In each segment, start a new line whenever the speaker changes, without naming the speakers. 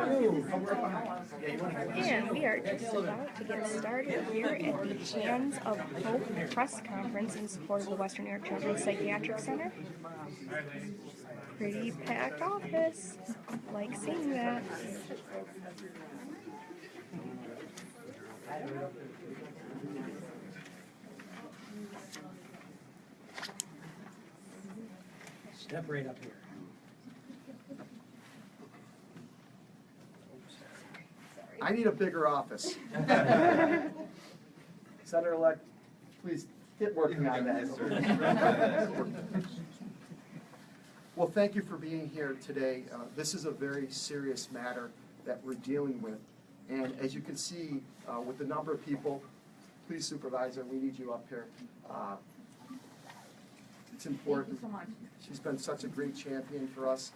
And we are just about to get started here at the Hands of Hope press conference in support of the Western New York Children's Psychiatric Center. Pretty packed office. Like seeing that.
Step right up here.
I need a bigger office. Senator-elect, please get working on that. Well, thank you for being here today. This is a very serious matter that we're dealing with. And as you can see, with the number of people, please, Supervisor, we need you up here. It's important.
Thank you so much.
She's been such a great champion for us.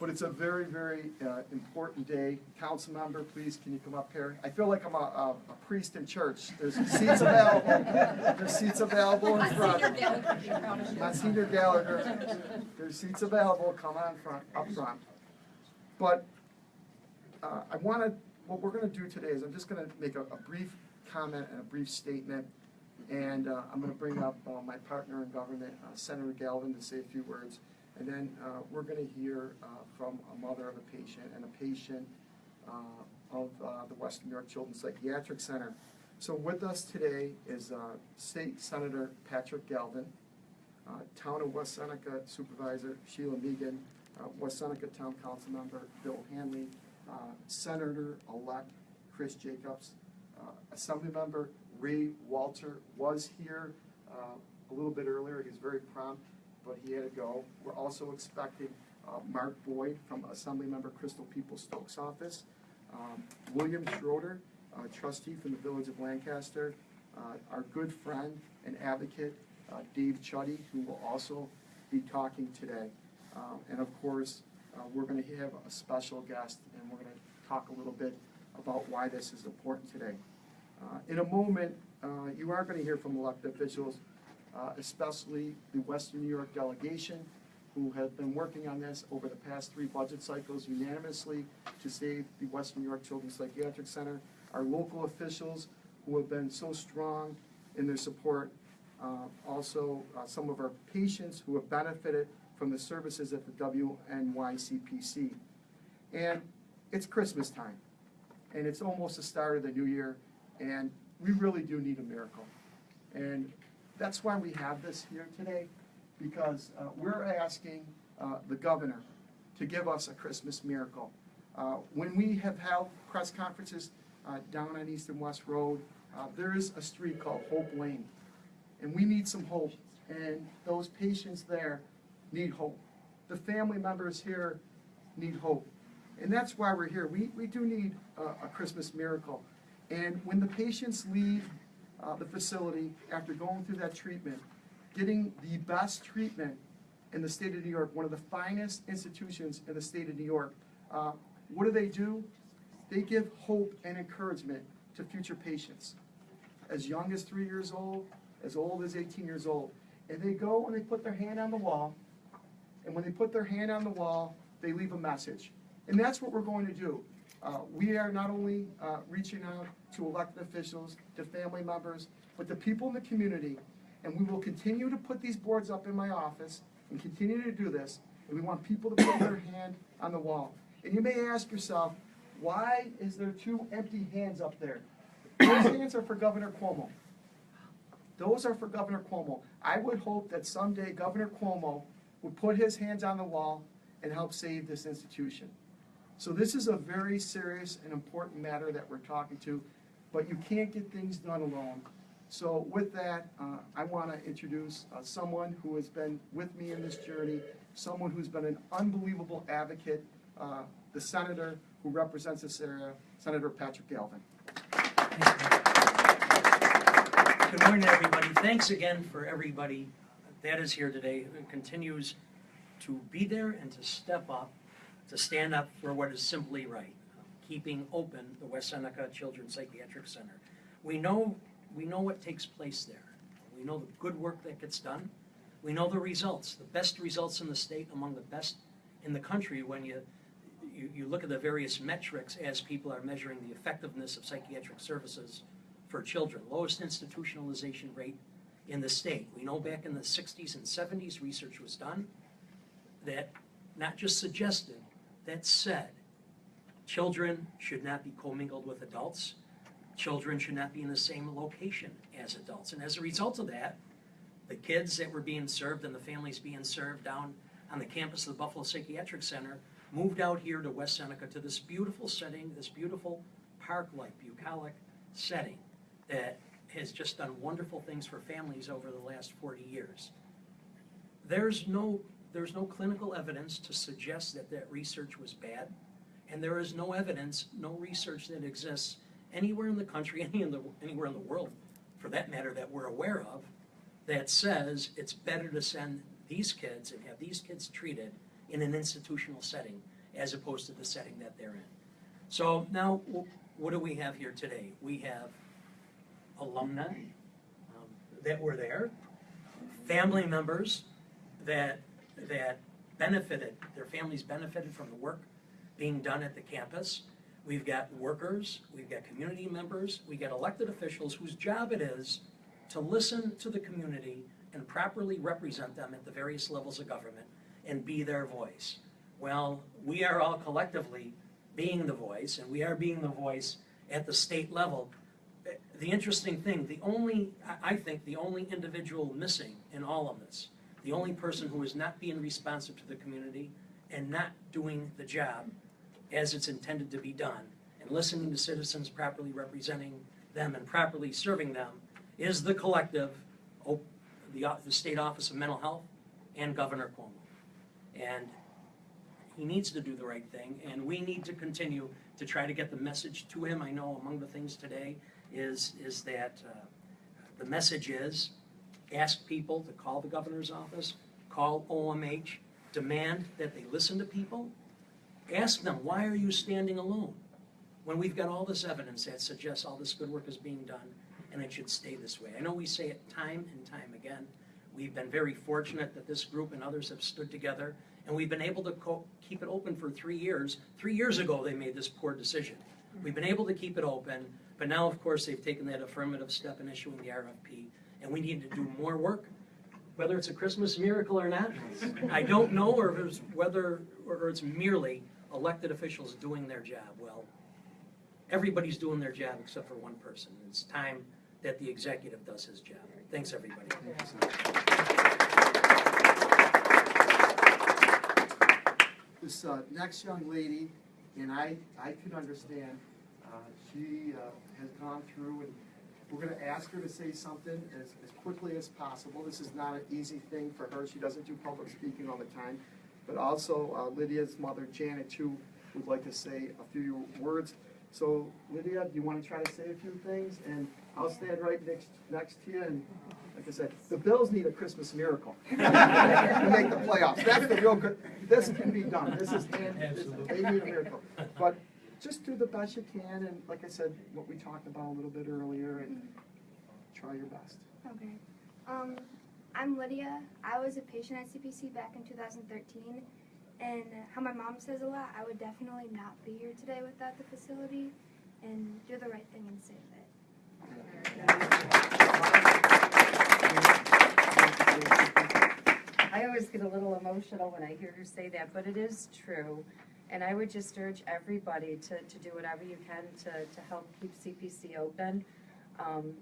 But it's a very, very important day. Council member, please, can you come up here? I feel like I'm a priest in church. There's seats available. There's seats available in front. Monsignor Gallagher. There's seats available. Come on up front. But what we're going to do today is I'm just going to make a brief comment and a brief statement. And I'm going to bring up my partner in government, Senator Galvin, to say a few words. And then we're going to hear from a mother of a patient and a patient of the Western New York Children's Psychiatric Center. So with us today is State Senator Patrick Galvin, Town of West Seneca Supervisor Sheila Megan, West Seneca Town Council Member Bill Hanley, Senator-elect Chris Jacobs, Assemblymember Ray Walter was here a little bit earlier. He's very prompt, but he had to go. We're also expecting Mark Boyd from Assemblymember Crystal People-Stokes' office, William Schroeder, trustee from the Village of Lancaster, our good friend and advocate, Dave Chuddy, who will also be talking today. And of course, we're going to have a special guest, and we're going to talk a little bit about why this is important today. In a moment, you are going to hear from elected officials, especially the Western New York delegation, who have been working on this over the past 3 budget cycles unanimously to save the Western New York Children's Psychiatric Center, our local officials who have been so strong in their support, also some of our patients who have benefited from the services at the WNYCPC. And it's Christmas time, and it's almost the start of the new year, and we really do need a miracle. And that's why we have this here today, because we're asking the governor to give us a Christmas miracle. When we have held press conferences down on East and West Road, there is a street called Hope Lane, and we need some hope, and those patients there need hope. The family members here need hope, and that's why we're here. We do need a Christmas miracle. And when the patients leave the facility after going through that treatment, getting the best treatment in the state of New York, one of the finest institutions in the state of New York, what do? They give hope and encouragement to future patients, as young as 3 years old as 18 years old. And they go and they put their hand on the wall, and when they put their hand on the wall, they leave a message. And that's what we're going to do. We are not only reaching out to elected officials, to family members, but to people in the community, and we will continue to put these boards up in my office and continue to do this, and we want people to put their hand on the wall. And you may ask yourself, why is there 2 empty hands up there? Those hands are for Governor Cuomo. Those are for Governor Cuomo. I would hope that someday Governor Cuomo would put his hands on the wall and help save this institution. So this is a very serious and important matter that we're talking to, but you can't get things done alone. So with that, I want to introduce someone who has been with me in this journey, someone who's been an unbelievable advocate, the senator who represents this area, Senator Patrick Galvin.
Good morning, everybody. Thanks again for everybody that is here today and continues to be there and to step up, to stand up for what is simply right, keeping open the West Seneca Children's Psychiatric Center. We know what takes place there. We know the good work that gets done. We know the results, the best results in the state, among the best in the country when you you look at the various metrics as people are measuring the effectiveness of psychiatric services for children. Lowest institutionalization rate in the state. We know back in the 60s and 70s, research was done that not just suggested, that said, children should not be commingled with adults. Children should not be in the same location as adults. And as a result of that, the kids that were being served and the families being served down on the campus of the Buffalo Psychiatric Center moved out here to West Seneca to this beautiful setting, this beautiful park-like, bucolic setting that has just done wonderful things for families over the last 40 years. There's no clinical evidence to suggest that that research was bad, and there is no evidence, no research that exists anywhere in the country, anywhere in the world, for that matter, that we're aware of, that says it's better to send these kids and have these kids treated in an institutional setting as opposed to the setting that they're in. So now, what do we have here today? We have alumni that were there, family members that benefited, their families benefited from the work being done at the campus. We've got workers, we've got community members, we've got elected officials whose job it is to listen to the community and properly represent them at the various levels of government and be their voice. Well, we are all collectively being the voice, and we are being the voice at the state level. The interesting thing, I think the only individual missing in all of this, the only person who is not being responsive to the community and not doing the job as it's intended to be done, and listening to citizens, properly representing them and properly serving them, is the collective, the State Office of Mental Health and Governor Cuomo. And he needs to do the right thing, and we need to continue to try to get the message to him. I know among the things today is that the message is ask people to call the governor's office, call OMH, demand that they listen to people, ask them, why are you standing alone? When we've got all this evidence that suggests all this good work is being done, and it should stay this way. I know we say it time and time again. We've been very fortunate that this group and others have stood together, and we've been able to keep it open for 3 years. 3 years ago, they made this poor decision. We've been able to keep it open, but now, of course, they've taken that affirmative step in issuing the RFP, and we need to do more work. Whether it's a Christmas miracle or not, I don't know, or it's merely elected officials doing their job. Well, everybody's doing their job except for one person. It's time that the executive does his job. Thanks, everybody.
This next young lady, and I could understand, she has gone through, and we're going to ask her to say something as quickly as possible. This is not an easy thing for her. She doesn't do public speaking all the time. But also Lydia's mother, Janet, too, would like to say a few words. So, Lydia, do you want to try to say a few things? And I'll stand right next to you. And like I said, the Bills need a Christmas miracle to make the playoffs. That's the real good. This can be done. They need a miracle. But just do the best you can. And like I said, what we talked about a little bit earlier, and try your best.
Okay. I'm Lydia. I was a patient at CPC back in 2013. And how my mom says a lot, I would definitely not be here today without the facility, and do the right thing and save it.
I always get a little emotional when I hear her say that, but it is true. And I would just urge everybody to do whatever you can to help keep CPC open.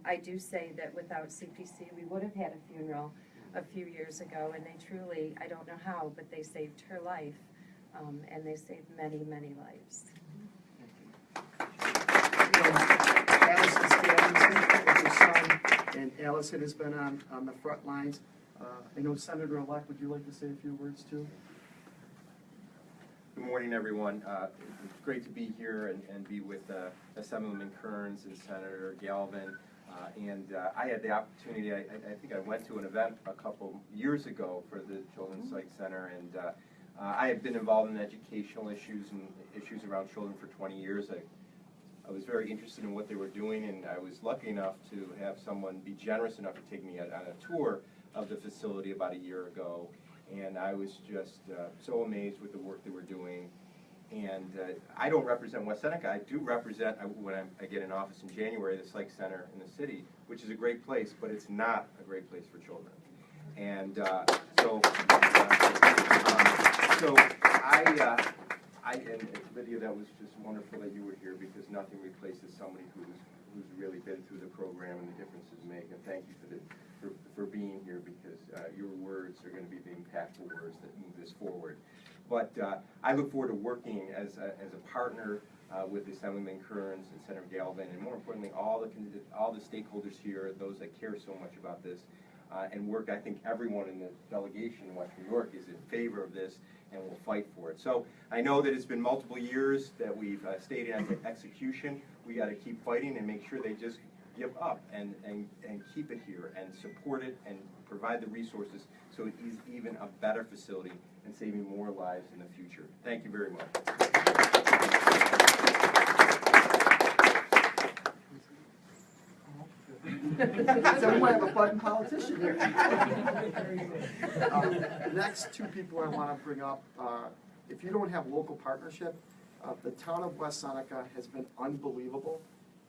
I do say that without CPC, we would have had a funeral a few years ago, and they truly, I don't know how, but they saved her life, and they saved many, many lives.
Allison's dad is her son, and Allison has been on the front lines. I know Senator-elect, would you like to say a few words too?
Good morning, everyone. It's great to be here and be with Assemblyman Kearns and Senator Galvin. I had the opportunity, I think I went to an event a couple years ago for the Children's Psych Center, and I have been involved in educational issues and issues around children for 20 years. I was very interested in what they were doing, and I was lucky enough to have someone be generous enough to take me on a tour of the facility about a year ago, and I was just so amazed with the work they were doing. And I don't represent West Seneca. I do represent, when I get in office in January, the Psych Center in the city, which is a great place, but it's not a great place for children. And and Lydia, that was just wonderful that you were here, because nothing replaces somebody who's really been through the program and the differences make. And thank you for being here, because your words are going to be the impactful words that move this forward. But I look forward to working as a partner with Assemblyman Kearns and Senator Galvin, and more importantly, all the stakeholders here, those that care so much about this, and work. I think everyone in the delegation in West New York is in favor of this and will fight for it. So I know that it's been multiple years that we've stayed in execution. We got to keep fighting and make sure they just give up and keep it here and support it and provide the resources so it is even a better facility and saving more lives in the future. Thank you very much.
So we might have a button politician here. The next two people I want to bring up, if you don't have local partnership, the town of West Seneca has been unbelievable.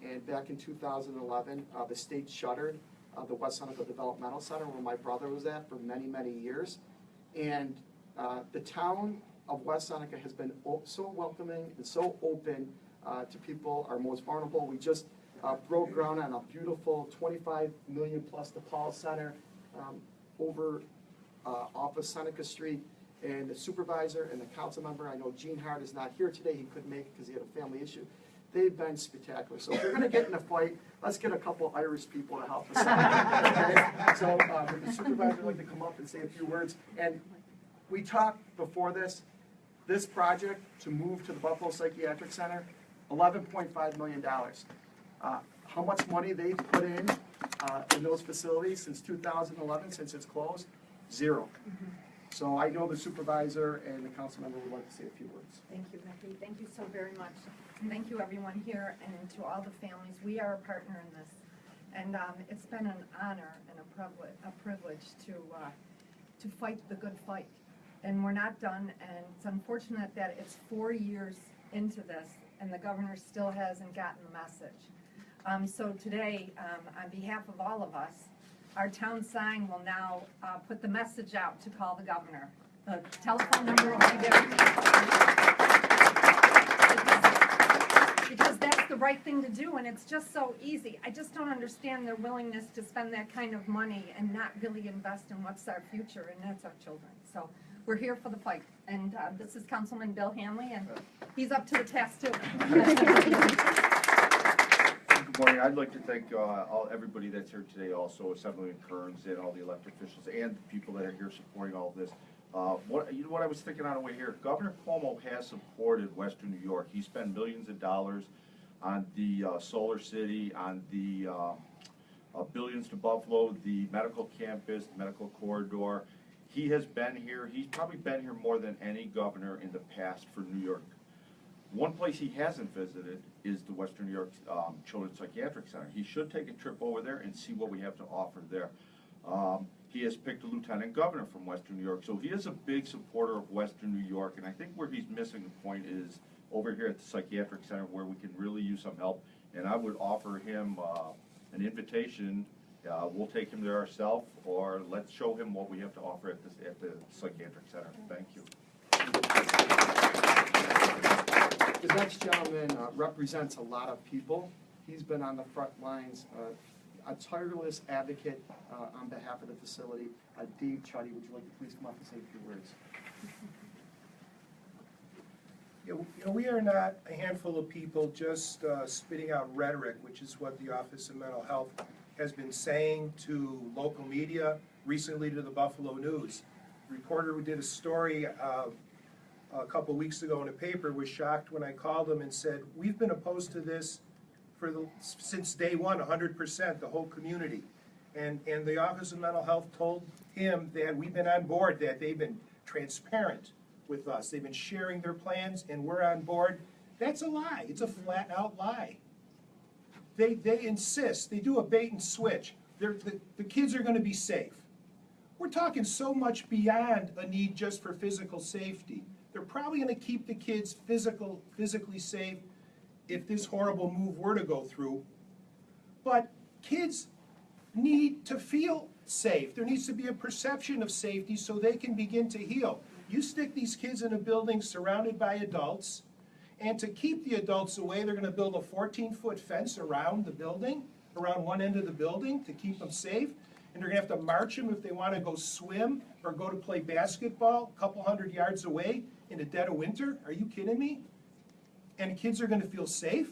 And back in 2011, the state shuttered the West Seneca Developmental Center, where my brother was at for many, many years. And the town of West Seneca has been so welcoming and so open to people, our most vulnerable. We just broke ground on a beautiful $25 million plus DePaul Center over off of Seneca Street. And the supervisor and the council member, I know Gene Hart is not here today, he couldn't make it because he had a family issue. They've been spectacular. So if you're going to get in a fight, let's get a couple Irish people to help us out. Okay? So would the supervisor like to come up and say a few words? And we talked before this project to move to the Buffalo Psychiatric Center, $11.5 million. How much money they've put in those facilities since 2011, since it's closed? Zero. So I know the supervisor and the council member would like to say a few words.
Thank you, Becky. Thank you so very much. And thank you, everyone here, and to all the families. We are a partner in this. And it's been an honor and a privilege to fight the good fight. And we're not done, and it's unfortunate that it's 4 years into this, and the governor still hasn't gotten the message. So today, on behalf of all of us, our town sign will now put the message out to call the governor. The telephone number will be there. Because that's the right thing to do, and it's just so easy. I just don't understand their willingness to spend that kind of money and not really invest in what's our future, and that's our children. So we're here for the fight. And this is Councilman Bill Hanley, and he's up to the task too.
Good morning. I'd like to thank everybody that's here today, also Assemblyman Kearns and all the elected officials and the people that are here supporting all of this. What I was thinking on the way here, Governor Cuomo has supported Western New York. He spent millions of dollars on the Solar City, on the billions to Buffalo, the medical campus, the medical corridor. He has been here. He's probably been here more than any governor in the past for New York. One place he hasn't visited is the Western New York Children's Psychiatric Center. He should take a trip over there and see what we have to offer there. He has picked a lieutenant governor from Western New York, so he is a big supporter of Western New York, and I think where he's missing the point is over here at the Psychiatric Center, where we can really use some help, and I would offer him an invitation. We'll take him there ourselves, or let's show him what we have to offer at the Psychiatric Center. Thank you.
The next gentleman represents a lot of people. He's been on the front lines, a tireless advocate on behalf of the facility. Dave Chuddy, would you like to please come up and say a few words?
We are not a handful of people just spitting out rhetoric, which is what the Office of Mental Health has been saying to local media, recently to the Buffalo News. The reporter who did a story a couple weeks ago in a paper was shocked when I called him and said, we've been opposed to this since day one, 100%, the whole community. And the Office of Mental Health told him that we've been on board, that they've been transparent with us. They've been sharing their plans, and we're on board. That's a lie. It's a flat-out lie. They insist. They do a bait and switch. The kids are going to be safe. We're talking so much beyond a need just for physical safety. They're probably gonna keep the kids physically safe if this horrible move were to go through. But kids need to feel safe. There needs to be a perception of safety so they can begin to heal. You stick these kids in a building surrounded by adults, and to keep the adults away, they're gonna build a 14-foot fence around the building, around one end of the building to keep them safe. And they're gonna have to march them if they wanna go swim or go to play basketball a couple hundred yards away in the dead of winter. Are you kidding me? And kids are gonna feel safe?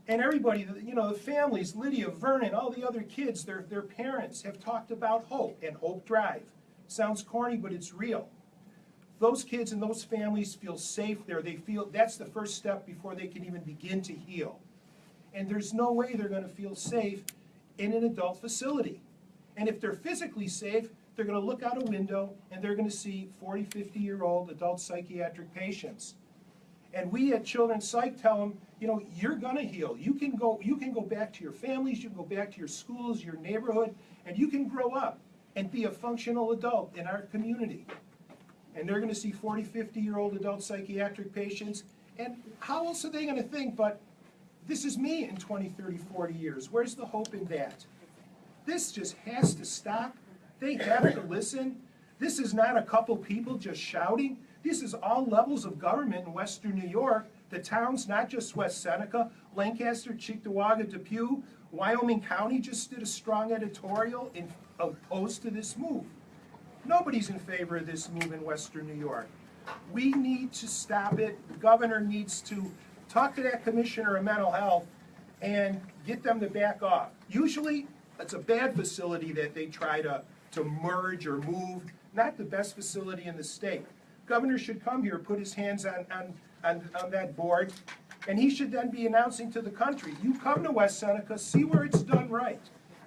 And everybody, you know, the families, Lydia, Vernon, all the other kids, their parents have talked about hope and Hope Drive. Sounds corny, but it's real. Those kids and those families feel safe there. They feel that's the first step before they can even begin to heal. And there's no way they're gonna feel safe in an adult facility. And if they're physically safe, they're gonna look out a window and they're gonna see 40, 50-year-old adult psychiatric patients. And we at Children's Psych tell them, you know, you're gonna heal. You can go back to your families, you can go back to your schools, your neighborhood, and you can grow up and be a functional adult in our community. And they're gonna see 40, 50-year-old adult psychiatric patients, and how else are they gonna think, but this is me in 20, 30, 40 years. Where's the hope in that? This just has to stop. They have to listen. This is not a couple people just shouting. This is all levels of government in Western New York. The towns, not just West Seneca, Lancaster, Cheektowaga, Depew, Wyoming County just did a strong editorial opposed to this move. Nobody's in favor of this move in Western New York. We need to stop it. The governor needs to talk to that commissioner of mental health and get them to back off. Usually, it's a bad facility that they try to merge or move, not the best facility in the state. Governor should come here, put his hands on that board, and he should then be announcing to the country, you come to West Seneca, see where it's done right.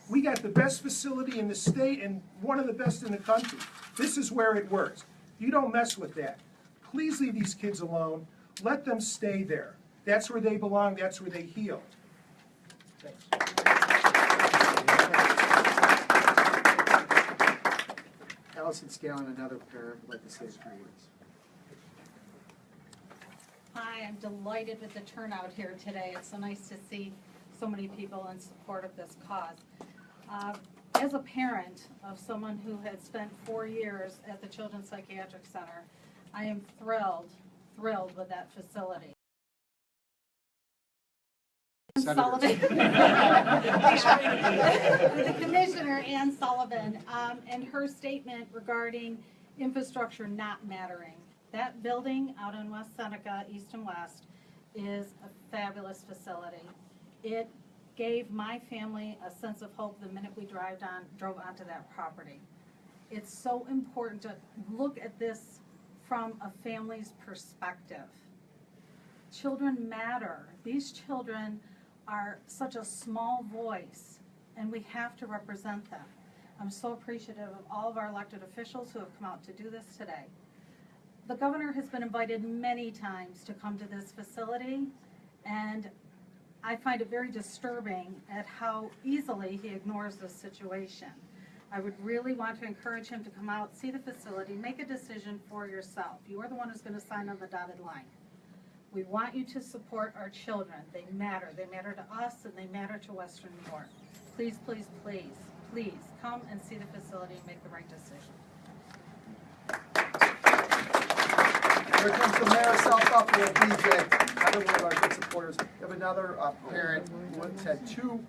We got the best facility in the state and one of the best in the country. This is where it works. You don't mess with that. Please leave these kids alone. Let them stay there. That's where they belong. That's where they heal. Thanks.
Allison Scallon, another parent, would like to say a few words.
Hi, I'm delighted with the turnout here today. It's so nice to see so many people in support of this cause. As a parent of someone who had spent 4 years at the Children's Psychiatric Center, I am thrilled with that facility. Sullivan, the Commissioner Ann Sullivan, and her statement regarding infrastructure not mattering. That building out in West Seneca, east and west, is a fabulous facility. It gave my family a sense of hope the minute we drove onto that property. It's so important to look at this from a family's perspective. Children matter. These children are such a small voice, and we have to represent them. I'm so appreciative of all of our elected officials who have come out to do this today. The governor has been invited many times to come to this facility, and I find it very disturbing at how easily he ignores this situation. I would really want to encourage him to come out, see the facility, make a decision for yourself. You are the one who's going to sign on the dotted line. We want you to support our children. They matter. They matter to us, and they matter to Western New York. Please, please, please, please come and see the facility and make the right decision.
Here comes the mayor of South Buffalo, BJ, another one of our good supporters. We have another parent who has had 2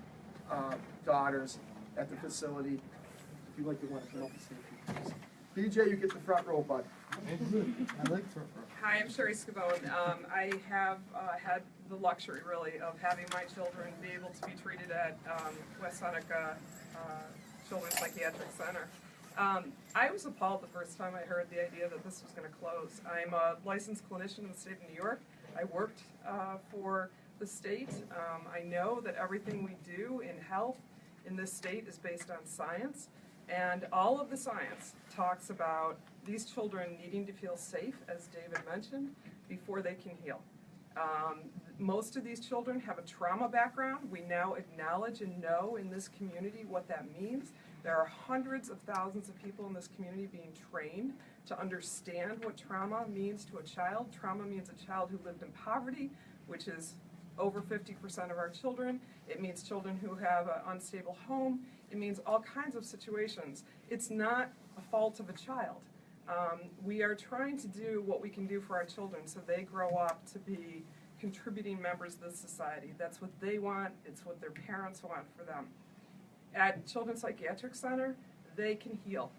daughters at the facility. If you'd like to want to come up and say a few things. BJ, you get the front row, bud. I like front row.
Hi, I'm Sherry Scavone. I have had the luxury, really, of having my children be able to be treated at West Seneca Children's Psychiatric Center. I was appalled the first time I heard the idea that this was going to close. I'm a licensed clinician in the state of New York. I worked for the state. I know that everything we do in health in this state is based on science, and all of the science talks about these children needing to feel safe, as David mentioned, before they can heal. Most of these children have a trauma background. We now acknowledge and know in this community what that means. There are hundreds of thousands of people in this community being trained to understand what trauma means to a child. Trauma means a child who lived in poverty, which is over 50% of our children. It means children who have an unstable home. It means all kinds of situations. It's not a fault of a child. We are trying to do what we can do for our children so they grow up to be contributing members of the society. That's what they want. It's what their parents want for them. At Children's Psychiatric Center, they can heal.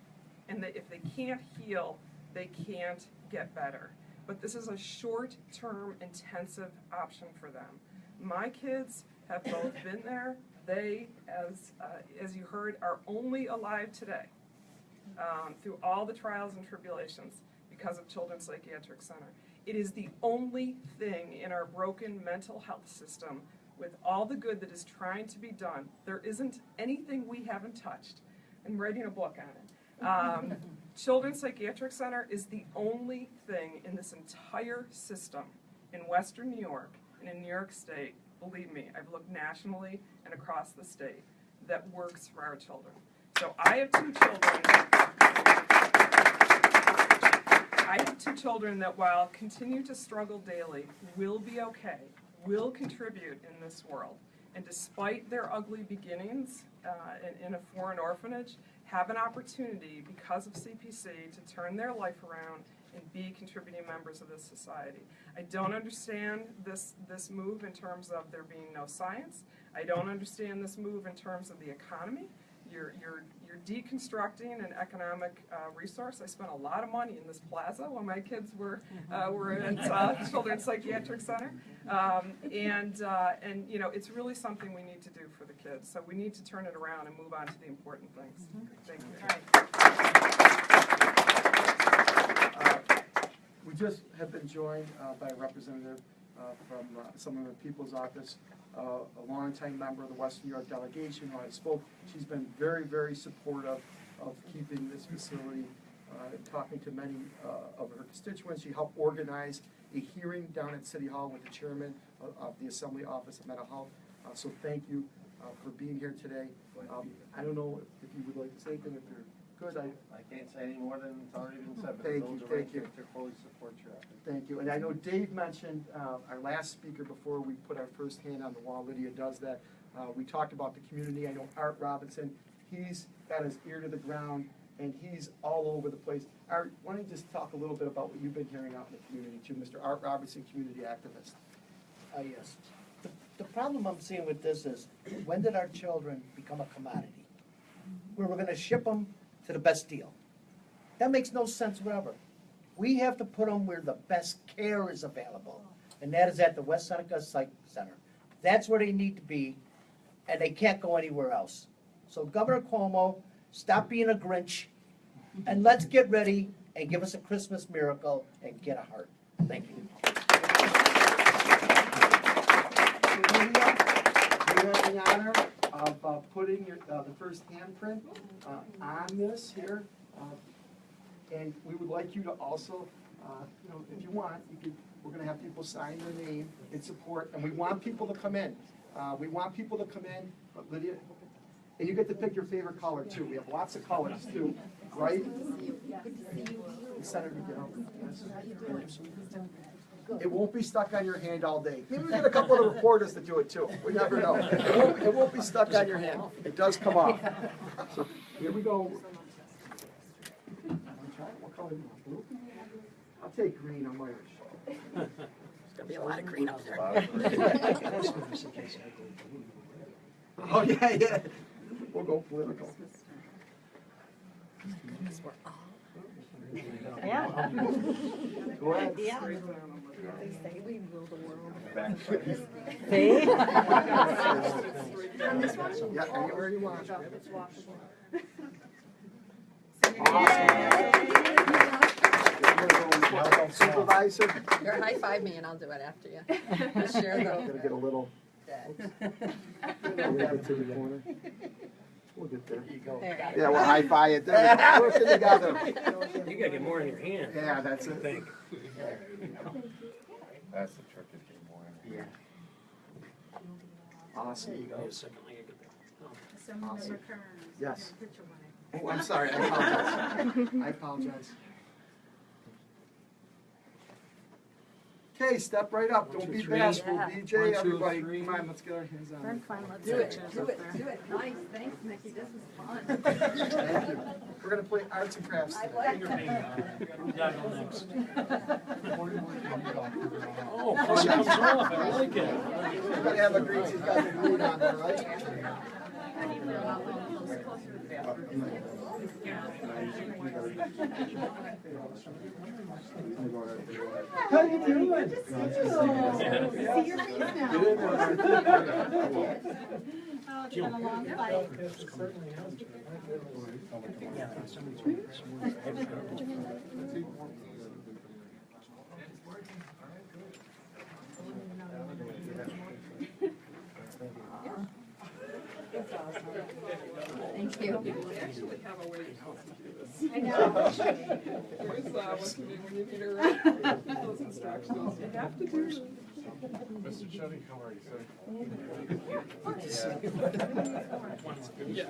And if they can't heal, they can't get better. But this is a short-term, intensive option for them. My kids have both been there. They, as you heard, are only alive today through all the trials and tribulations because of Children's Psychiatric Center. It is the only thing in our broken mental health system, with all the good that is trying to be done, there isn't anything we haven't touched. I'm writing a book on it. Children's Psychiatric Center is the only thing in this entire system in Western New York and in New York State, believe me, I've looked nationally and across the state, that works for our children. So I have two children that while continue to struggle daily, will be okay, will contribute in this world. And despite their ugly beginnings in a foreign orphanage, have an opportunity because of CPC to turn their life around and be contributing members of this society. I don't understand this move in terms of there being no science. I don't understand this move in terms of the economy. You're deconstructing an economic resource. I spent a lot of money in this plaza when my kids were at Children's Psychiatric Center, and you know, it's really something we need to do for the kids. So we need to turn it around and move on to the important things. Thank you.
We just have been joined by a representative from some of the People's Office, a longtime member of the Western New York delegation who I spoke. She's been very, very supportive of keeping this facility, talking to many of her constituents. She helped organize a hearing down at City Hall with the chairman of the Assembly Office of Mental Health. So thank you for being here today. I don't know if you would like to say anything, if you're good.
I can't say any more than it's already been said, but
Thank
those
you,
are right
thank you.
there to fully support your effort.
Thank you. And I know Dave mentioned our last speaker before we put our first hand on the wall. Lydia does that. We talked about the community. I know Art Robinson, he's got his ear to the ground, and he's all over the place. Art, why don't you just talk a little bit about what you've been hearing out in the community too, Mr. Art Robinson, community activist.
Yes. The problem I'm seeing with this is, when did our children become a commodity? Where we're gonna ship them to the best deal. That makes no sense whatever. We have to put them where the best care is available, and that is at the West Seneca Psych Center. That's where they need to be, and they can't go anywhere else. So Governor Cuomo, stop being a Grinch, and let's get ready and give us a Christmas miracle and get a heart. Thank you.
You have the honor of putting the first handprint on this here. And we would like you to also, if you want, we're going to have people sign their name in support, and we want people to come in. But Lydia, and you get to pick your favorite color too. We have lots of colors too, right? Senator, yes. It won't be stuck on your hand all day. Maybe we get a couple of reporters to do it too. We never know. It won't be stuck on your hand. It does come off. So here we go. What color do you want? Blue? I'll take green. I'm Irish.
There's gonna be a lot of green out there.
Oh yeah. We'll go political.
Yeah.
Go ahead.
Yeah.
See? Yeah, anywhere you want. Awesome. Supervisor.
You're high-five me and I'll do it after you. We'll share
Gonna get a little. We'll get to the corner. We'll get there. Yeah, we'll high five it. There we go. Working together.
You gotta get more in your hand.
Yeah, that's it.
Think.
That's the trick, is getting more in here.
Awesome.
There you go. A second, I gotta get there.
Awesome. Yes. Oh, I'm sorry. I apologize. I apologize. Okay, step right up, don't be
three.
bashful,
Yeah.
BJ,
1, 2,
everybody,
3.
come on, let's get our hands on it.
Do it, do it, do it. Nice, thanks, Mickey, this was fun.
Thank you. We're gonna play arts and crafts
I
today.
like
Who's that on next?
Oh,
Oh, plus it comes off, I like it.
We're gonna have a great, she's got the glue on there, right?
How you doing? See your face now. Oh, it's been a long fight.
Thank you.
We actually have a way to help you do this.
I know.
Here's what's when you need to write those instructions. You have to do.
Mr. Chuddy, how are you, sir?
Yeah,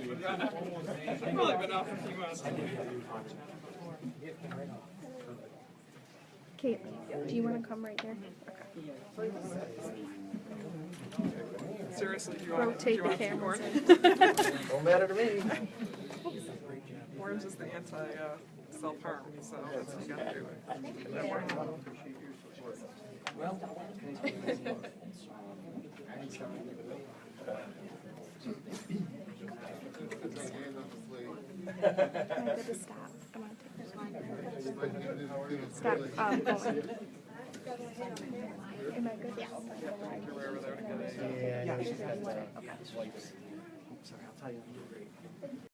I've probably been off a few months.
Kate, do you want to come right there?
Seriously, do you want
Rotate the
to be
cameras
born?
Don't matter to me.
Orange is the anti-self-harm, so that's what you gotta do. That works.
Well,
Am I good to stop? I'm gonna take this one. Stop, going. Am I good? Yes.
Yeah.
Okay.
sorry, I'll tell you.